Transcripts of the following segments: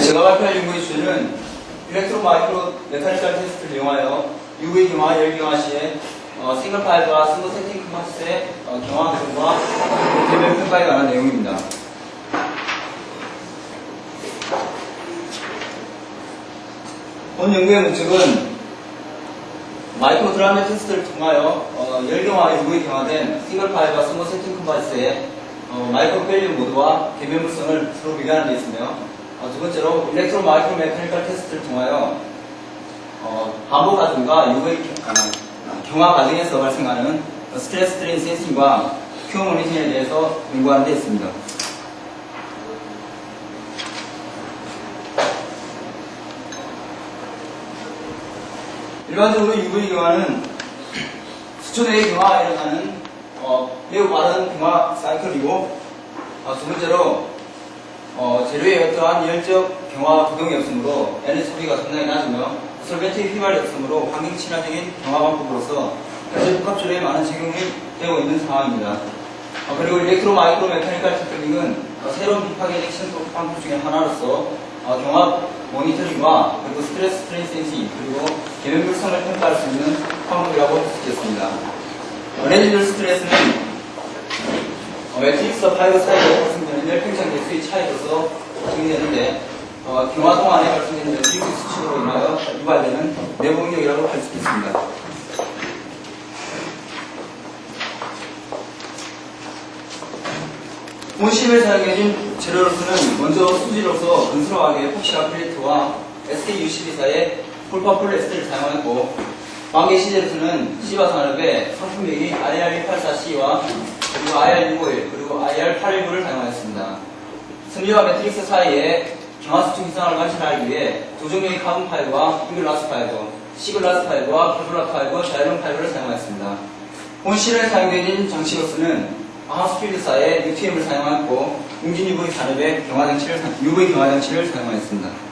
제가 발표할 연구의 주제는 일렉트로 마이크로 메카니컬 테스트를 이용하여 UV 경화, 열 경화 시에 싱글 파일과 스모 세팅 컴파스의 경화 등과 개별 평가에 관한 내용입니다. 본 연구의 목적은 마이크로 드라마 테스트를 통하여 열 경화와 UV 경화된 싱글 파일과 스모 세팅 컴파스의 마이크로 밸류 모드와 개별물성을 서로 비교하는 데 있으며, 두 번째로 일렉트로 마이크로 메카니컬 테스트를 통하여 반복 과정과 UV 경화 과정에서 발생하는 스트레스 스트레인 센싱과 큐어 모니터링에 대해서 연구하는 데 있습니다. 일반적으로 UV 경화는 수초 내의 경화가 일어나는 매우 빠른 경화 사이클이고, 두 번째로 재료에 어떠한 열적 경화 부동이 없으므로 에너지 소비가 상당히 낮으며 솔벤트의 휘발이 없으므로 환경 친화적인 경화 방법으로서 현재 복합조리에 많은 적용이 되고 있는 상황입니다. 그리고 일렉트로 마이크로 메카니컬 테크닉은 새로운 비파계 액션 방법 중에 하나로서 경화 모니터링과 그리고 스트레스 스트레인 센싱 그리고 계면물성을 평가할 수 있는 방법이라고 할 수 있겠습니다. 레지듀얼 스트레스는 매트릭스와 파이브 사이에 발생되는 열팽창 개수의 차이로서 정의되는데, 경화 동안에 발생되는 매트릭스 수축으로 인하여 유발되는 내부 응력이라고 할 수 있습니다. 본 시험에 사용해진 재료로서는 먼저 수지로서 건설하게 폭시 아크릴리트와 SK-UCB사의 풀파풀 에스테를 사용했고, 관계 시제로서는 시바산업의 상품명이 IR184C와 그리고 IR651 그리고 IR819를 사용하였습니다. 섬유와 매트릭스 사이에 경화 수축 이상을 관찰하기 위해 두 종류의 카본 파이브와 잉글라스 파이브, 시글라스 파이브와 케블라 파이브, 자이론 파이브를 사용하였습니다. 본 실험에 사용된 장치로서는 아하스필드사의 UTM을 사용하였고, 웅진 UV 산업의 UV 경화 장치를 사용하였습니다.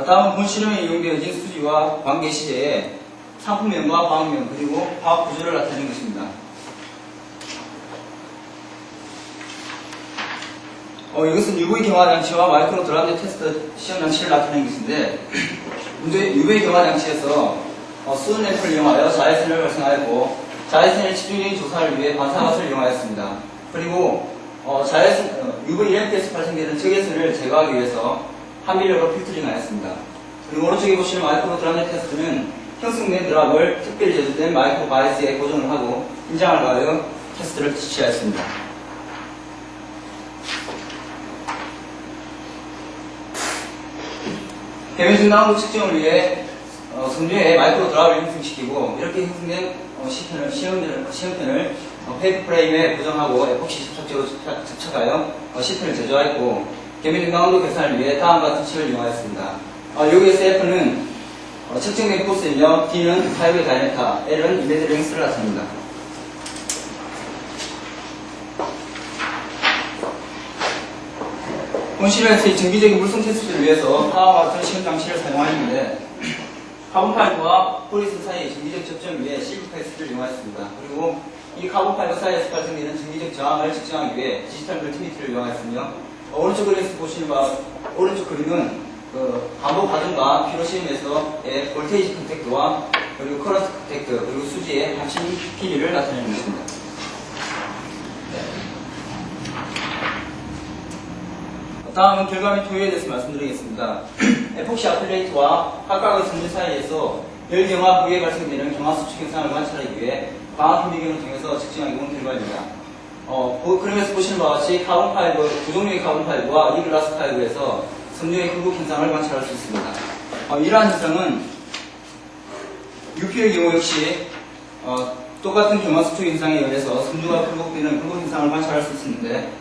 다음은 본 실험에 이용되어진 수지와 관계 시제에 상품명과 화학명 그리고 화학 구조를 나타내는 것입니다. 이것은 UV 경화 장치와 마이크로 드라운드 테스트 시험 장치를 나타내는 것인데, 문제 UV 경화 장치에서 수은램프를 이용하여 자외선을 발생하였고, 자외선의 집중적인 조사를 위해 반사가스를 이용하였습니다. 그리고 UV 램프에서 발생되는 적외선을 제거하기 위해서 한밀력으로 필터링하였습니다. 그리고 오른쪽에 보시는 마이크로 드라운드 테스트는 형성된 드랍을 특별히 제조된 마이크로 바이스에 고정을 하고 인장을 가하여 테스트를 실시하였습니다. 개면증 나온 측정을 위해 섬유에 마이크로 드랍을 형성시키고, 이렇게 형성된 시험편을 페이퍼 프레임에 고정하고 에폭시 접착제로 접착하여 시편을 제조하였고, 개면증 강도 계산을 위해 다음과 같은 칙을 이용하였습니다. 여기에서 F는 측정된 코스이며 D는 파이브의 다이아메타, L은 임베드 랭스를 나타냅니다. 본 실험에서의 정기적인 물성 테스트를 위해서 다음과 같은 시험 장치를 사용하였는데, 카본 파이브와 폴리스 사이의 정기적 접점 위에 실브 패스를 이용하였습니다. 그리고 이 카본 파이브 사이에서 발생되는 정기적 저항을 측정하기 위해 디지털 멀티미터를 이용하였으며, 오른쪽 그림에서 보시는 바와 오른쪽 그림은 반복 과정과 피로 시험에서의 볼테이지 컨택트와 그리고 커런트 컨택트 그리고 수지의 합친 비례를 나타내는 것입니다. 다음은 결과 및 효율에 대해서 말씀드리겠습니다. 에폭시 아크릴레이트와 각각의 섬유 사이에서 열 경화 부위에 발생되는 경화 수축 현상을 관찰하기 위해 광학 현미경을 통해서 측정하기 온 결과입니다. 그림에서 보시는 바와 같이 카본 파이브, 두 종류의 카본 파이브와 이글라스 파이브에서 섬유의 굴곡 현상을 관찰할 수 있습니다. 이러한 현상은 UP의 경우 역시 똑같은 경화 수축 현상에 의해서 섬유가 굴곡되는 굴곡 현상을 관찰할 수 있는데,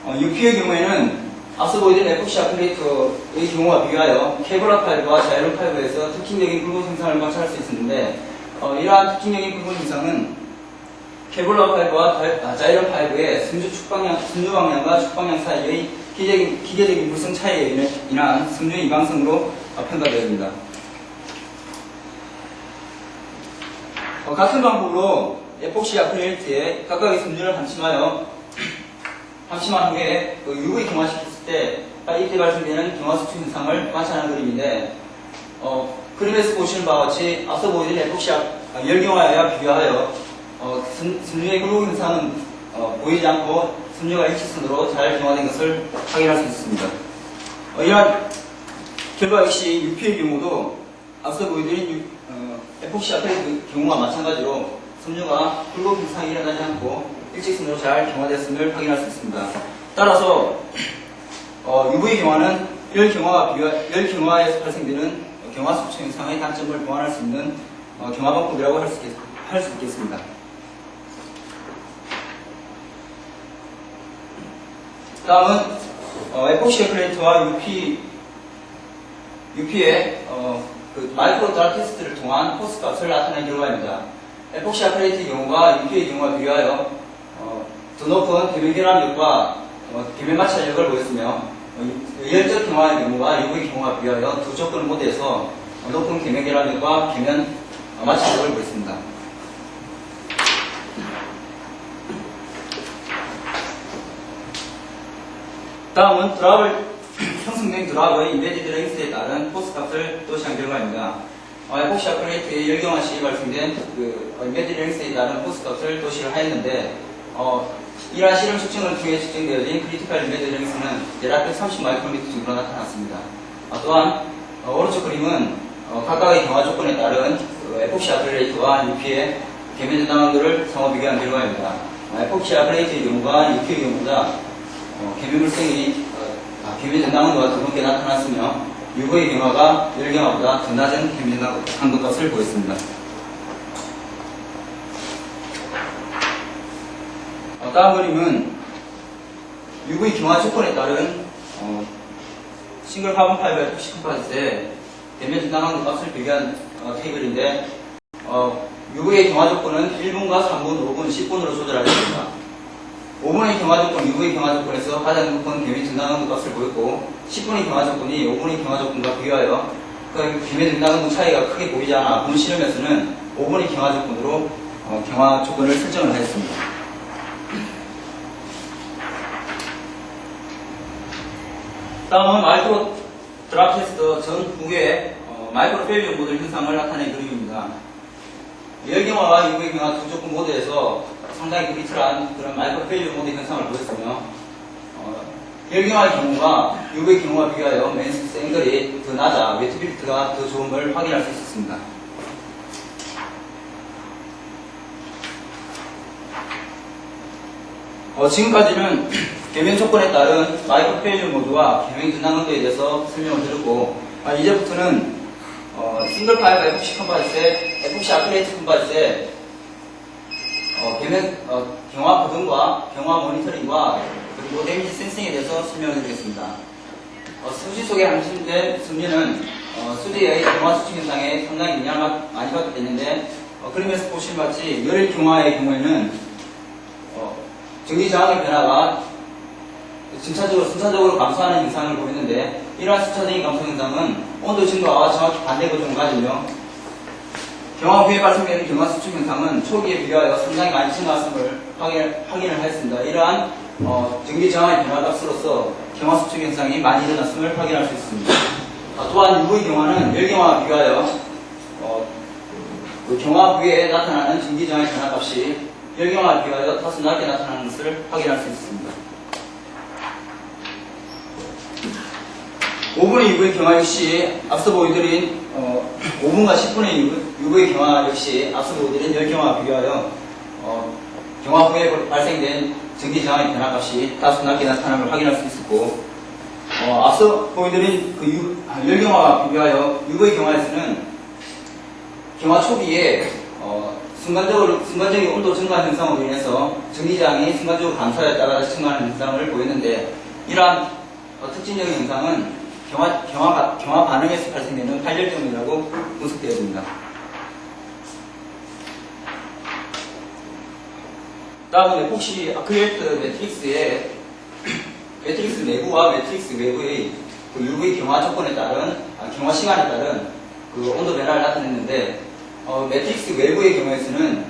UP의 경우에는 앞서 보여드린 에폭시 아크릴레이트의 경우와 비교하여 케블라 파이브와 자이론 파이브에서 특징적인 굴곡 현상을 관찰할 수 있었는데, 이러한 특징적인 굴곡 현상은 케블라 파이브와 자이론 파이브의 섬유 방향과 축 방향 사이의 기계적인 물성 차이에 인한 섬유의 이방성으로 평가되었습니다. 같은 방법으로 에폭시 아크릴레이트에 각각의 섬유를 한침하여 잠시만 후에 그 UV 경화시켰을 때 이때 발생되는 경화 수축 현상을 관찰하는 그림인데, 그림에서 보시는 바와 같이 앞서 보여드린 에폭시 열경화와 비교하여 섬유의 굴곡 현상은 보이지 않고 섬유가 일직선으로 잘 경화된 것을 확인할 수 있습니다. 이러한 결과 역시 UP의 경우도 앞서 보여드린 에폭시 아크릴 경우와 마찬가지로 섬유가 굴곡 현상이 일어나지 않고 일직선으로 잘 경화됐음을 확인할 수 있습니다. 따라서 UV 경화는 열 경화에서 발생되는 경화 수축 현상의 단점을 보완할 수 있는 경화 방법이라고 할 수 있겠습니다. 다음은 에폭시 아크릴과 UP의 그 마이크로 드랍 테스트를 통한 포스 값을 나타낸 결과입니다. 에폭시 아크릴의 경우가 UP의 경우와 비교하여 더 높은 계면 결합력과 계면 마찰력을 보였으며, 열적 경화의 경우가 UV 경우와 비하여 두 조건 모드에서 높은 계면 결합력과 계면 마찰력을 보였습니다. 다음은 형성된 드랍의 인베디드 랭스에 따른 포스 값을 도시한 결과입니다. 에폭시 아크릴의 열경화 시 발생된 그 인베디드 랭스에 따른 포스 값을 도시를 하였는데, 이러한 실험 측정을 통해 측정되어진 크리티컬 인베디드 랭스는 대략 130마이크로미터 정도로 나타났습니다. 또한 오른쪽 그림은 각각의 경화 조건에 따른 에폭시 아크릴레이트와 UP의 계면 전당항도를 상호 비교한 결과입니다. 에폭시 아크릴레이트의 경우가 UP의 경우보다 계면 물성이 계면 전당항도가 더 높게 나타났으며, UV의 경화가 열경화보다 더 낮은 계면 전당항도 값을 보였습니다. 다음 그림은 UV 경화 조건에 따른 싱글 카본 파이버 에폭시 컴파짓의 계면 전당항도 값을 비교한 테이블인데, UV의 경화 조건은 1분과 3분, 5분, 10분으로 조절하였습니다. 5분의 경화 조건, UV 경화 조건에서 가장 높은 계면 전당항도 값을 보였고, 10분의 경화 조건이 5분의 경화 조건과 비교하여 그 계면 전당항도 차이가 크게 보이지 않아 본 실험에서는 5분의 경화 조건으로 경화 조건을 설정을 하였습니다. 다음은 마이크로 드랍 테스트 전후에 마이크로 페일리어 모드 현상을 나타낸 그림입니다. 열경화와 UV 경화 두 조건 모드에서 상당히 크리티컬한 그런 마이크로 페일리어 모드 현상을 보였으며, 열경화의 경우가 UV 경우와 비교하여 맨스스 앵글이 더 낮아 웨트빌트가 더 좋은 걸 확인할 수 있었습니다. 지금까지는 계면 조건에 따른 마이크로 페일리어 모드와 계면 전당항도에 대해서 설명을 드렸고, 이제부터는 싱글 파이버 에폭시 컴파짓의 에폭시 아크릴레이트 컴파짓의 계면 경화 보정과 경화 모니터링과 그리고 데미지 센싱에 대해서 설명을 드리겠습니다. 수지 속에 함유된 섬유는 수지의 경화 수축 현상에 상당히 영향을 많이 받게 되는데, 그림에서 보시는 것 같이 열일 경화의 경우에는 전기 저항의 변화가 순차적으로 감소하는 현상을 보이는데, 이러한 순차적인 감소 현상은 온도 증가와 정확히 반대 구조를 가지며, 경화 후에 발생되는 경화 수축 현상은 초기에 비교하여 상당히 많이 증가했음을 확인을 하였습니다. 이러한 전기 저항의 변화 값으로서 경화 수축 현상이 많이 일어났음을 확인할 수 있습니다. 또한 UV 경화는 열경화와 비교하여 그 경화 후에 나타나는 전기 저항의 변화 값이 열경화에 비하여 다소 낮게 나타나는 것을 확인할 수 있습니다. 5분의 UV 경화 역시 앞서 보여드린 5분과 10분의 UV 경화 역시 앞서 보여드린 열경화와 비교하여 경화 후에 발생된 전기 저항의 변화값이 다소 낮게 나타나는 걸 확인할 수 있었고, 앞서 보여드린 그 열경화와 비교하여 UV 경화에서는 경화 초기에 순간적인 온도 증가 현상으로 인해서 전기저항이 순간적으로 감소하여 따라 증가하는 현상을 보였는데, 이러한 특징적인 현상은 경화 반응에서 발생되는 활력 때문이라고 분석되어집니다. 다음은 에폭시 아크릴레이트 매트릭스 내부와 매트릭스 외부의 그 UV 경화 조건에 따른 경화 시간에 따른 그 온도 변화를 나타냈는데, 매트릭스 외부의 경우에서는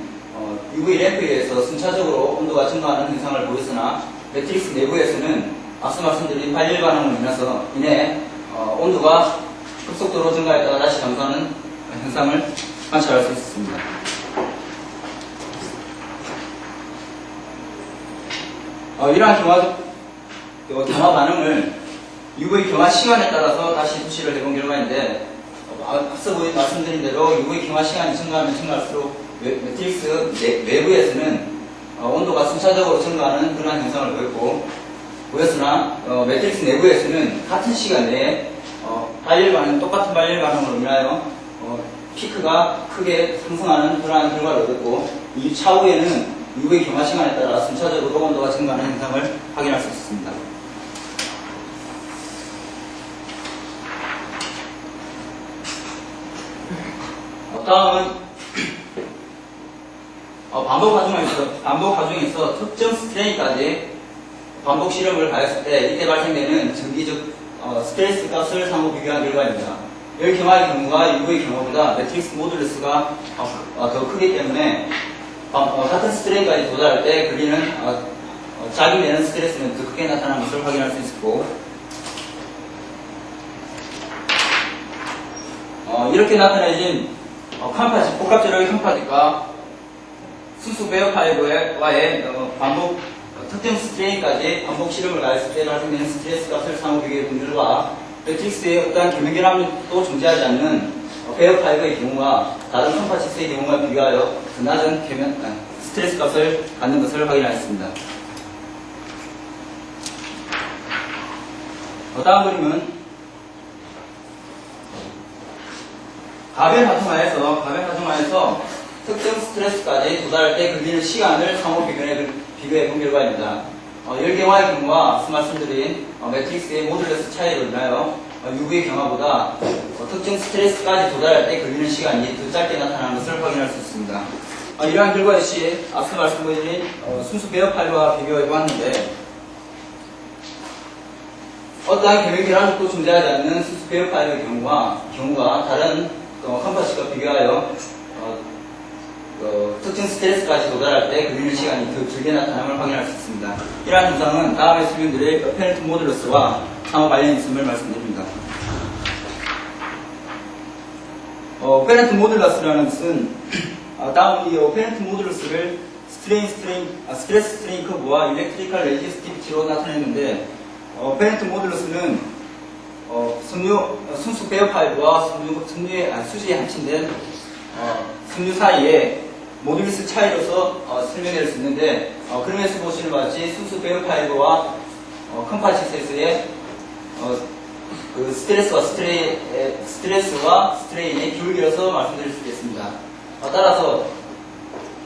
UV 램프에 의해서 순차적으로 온도가 증가하는 현상을 보였으나, 매트릭스 내부에서는 앞서 말씀드린 발열 반응으로 인해 온도가 급속도로 증가했다가 다시 감소하는 현상을 관찰할 수 있습니다. 이러한 경화 반응을 UV 경화 시간에 따라서 다시 표시를 해본 결과인데, 앞서 말씀드린 대로 UV 경화 시간이 증가하면 증가할수록 매트릭스 내부에서는 온도가 순차적으로 증가하는 그런 현상을 보였으나 매트릭스 내부에서는 같은 시간 내에 똑같은 발열 반응으로 인하여 피크가 크게 상승하는 그러한 결과를 얻었고, 이 차후에는 UV 경화 시간에 따라 순차적으로 온도가 증가하는 현상을 확인할 수 있습니다. 다음은 반복 과정에서 특정 스트레인까지 반복 실험을 가했을 때 이때 발생되는 전기적 스트레스 값을 상호 비교한 결과입니다. 열 경화의 경우가 UV 경화보다 매트릭스 모듈러스가 더 크기 때문에 같은 스트레인까지 도달할 때 걸리는 자기 내는 스트레스는 더 크게 나타나는 것을 확인할 수 있었고, 이렇게 나타내진 복합제로의 컴파짓과 수소 베어 파이버와의 특정 스트레인까지 반복 실험을 가했을 때 발생되는 스트레스 값을 상호 비교해 본 결과, 매트릭스의 어떠한 계면 결함도 존재하지 않는 베어 파이버의 경우와 다른 컴파짓의 경우와 비교하여 더 낮은 스트레스 값을 갖는 것을 확인하였습니다. 다음 그림은 가변 하중하에서 특정 스트레스까지 도달할 때 걸리는 시간을 상호 비교해 본 결과입니다. 열 경화의 경우와 앞서 말씀드린 매트릭스의 모듈러스 차이로 인하여 UV 경화보다 특정 스트레스까지 도달할 때 걸리는 시간이 더 짧게 나타나는 것을 확인할 수 있습니다. 이러한 결과 역시 앞서 말씀드린 순수 베어 파이버와 비교해 보았는데, 어떠한 계면 결함도 존재하지 않는 순수 베어 파이버의 경우가 다른 컴파짓과 비교하여 특정 스트레스까지 도달할 때 걸리는 시간이 더 길게 나타남을 확인할 수 있습니다. 이러한 현상은 다음에 설명드릴 페네트 모듈러스와 상호 관련이 있음을 말씀드립니다. 페네트 모듈러스라는 것은 다음 이 페네트 모듈러스를 스트레스 스트레인 커브와 일렉트리컬 레지스티비티로 나타냈는데, 페네트 모듈러스는 순수 베어 파이브와 수지에 합친된 섬유 사이에 모듈러스 차이로서 설명할 수 있는데, 그림에서 보시는 것 같이 순수 베어 파이브와 컴파짓에서의 그 스트레스와 스트레인의 기울기로서 말씀드릴 수 있겠습니다. 따라서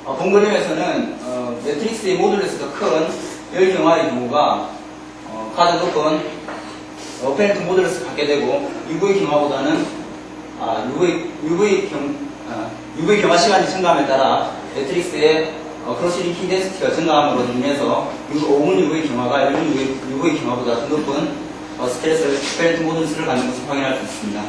본 그림에서는 매트릭스의 모듈러스가 큰 열 경화의 경우가 가장 높은 페네트 모듈러스를 갖게 되고, UV 경화보다는 UV 경화 시간이 증가함에 따라 매트릭스의 크로스 링킹 덴시티가 증가함으로 인해서 5분 UV 경화가 1분 UV 경화보다 더 높은 스트레스 페네트 모듈러스를 갖는 것을 확인할 수 있습니다.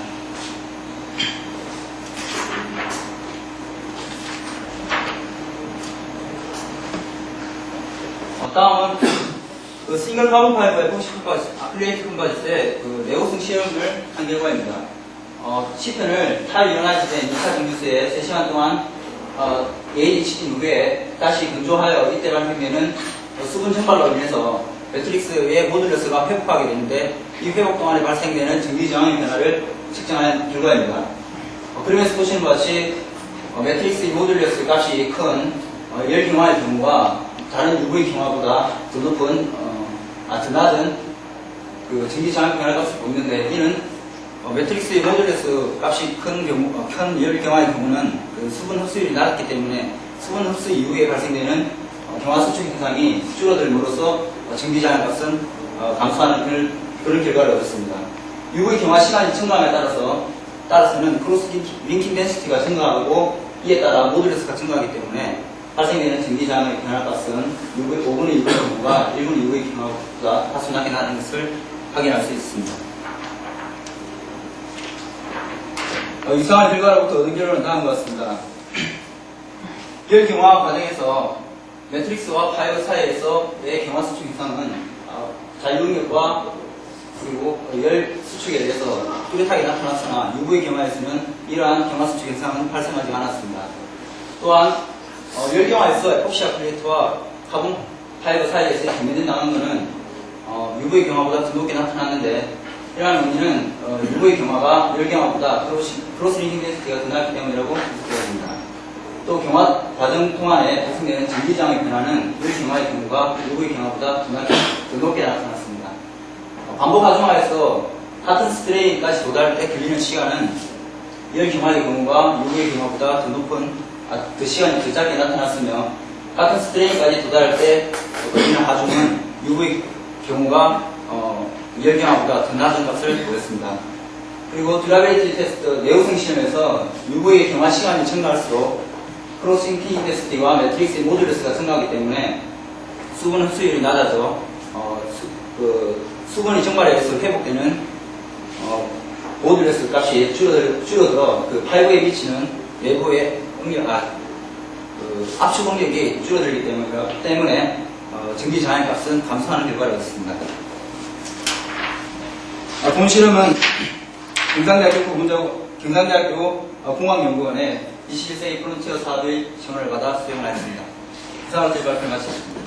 다음은 싱글 카본 파이버의 포시 아크릴레이트 컴파짓의 내구성 시험을 한 결과입니다. 시편을 탈이온하이즈된 2차 정류수에 3시간 동안 AD 시킨 후에 다시 건조하여 이때 발생되는 수분 증발로 인해서 매트릭스의 모듈러스가 회복하게 되는데, 이 회복 동안에 발생되는 전기 저항의 변화를 측정한 결과입니다. 그림에서 보시는 것 같이 매트릭스의 모듈러스 값이 큰 열 경화의 경우가 다른 UV 경화보다 더 높은 더 낮은 전기 저항 변화 값을 보이는데, 이는 매트릭스의 모듈러스 값이 큰 열 경화의 경우는 수분 흡수율이 낮기 때문에 수분 흡수 이후에 발생되는 경화 수축 현상이 줄어들므로써 전기 저항 값은 감소하는 그런 결과를 얻었습니다. UV 경화 시간이 증가함에 따라서는 크로스 링킹 덴시티가 증가하고, 이에 따라 모듈러스가 증가하기 때문에 발생되는 전기 저항의 변화 값은 5분의 UV 경우가 1분의 UV 경화보다 다소 낮게 나는 것을 확인할 수 있습니다. 이상한 결과로부터 얻은 결론은 다음과 같습니다. 열 경화 과정에서 매트릭스와 파이브 사이에서의 경화 수축 현상은 잔류력과 그리고 열 수축에 의해서 뚜렷하게 나타났으나 UV 경화에서는 이러한 경화 수축 현상은 발생하지 않았습니다. 또한 열 경화에서 에폭시 아크릴레이트와 카본 파이브 사이에서 경련된 나누는 UV 경화보다 더 높게 나타났는데 이러한 원인은 UV 경화가 열 경화보다 크로스링킹 데스티가 더 낮기 때문이라고 분석되었습니다. 또 경화 과정 동안에 발생되는 전기장의 변화는 열 경화의 경우가 UV 경화보다 더 높게 나타났습니다. 반복 가중하에서 같은 스트레인까지 도달할 때 걸리는 시간은 열 경화의 경우가 UV 경화보다 더 높은 그 시간이 더 짧게 나타났으며 같은 스트레인까지 도달할 때 걸리는 하중은 UV 경우가 열 경화보다 더 낮은 값을 보였습니다. 그리고 듀라빌리티 테스트 내우성 시험에서 UV의 경화 시간이 증가할수록 크로스링킹 데스티와 매트릭스의 모듈레스가 증가하기 때문에 수분 흡수율이 낮아져 수분이 증발해서 회복되는 모듈레스 값이 줄어들어 그 파이브에 미치는 외부의 압축 응력이 줄어들기 때문에 전기 저항 값은 감소하는 결과를 얻었습니다. 본 실험은 경상대학교 공학연구원의 21세기 프론티어 사업의 지원을 받아 수행을 했습니다. 이상으로 제 발표를 마치겠습니다.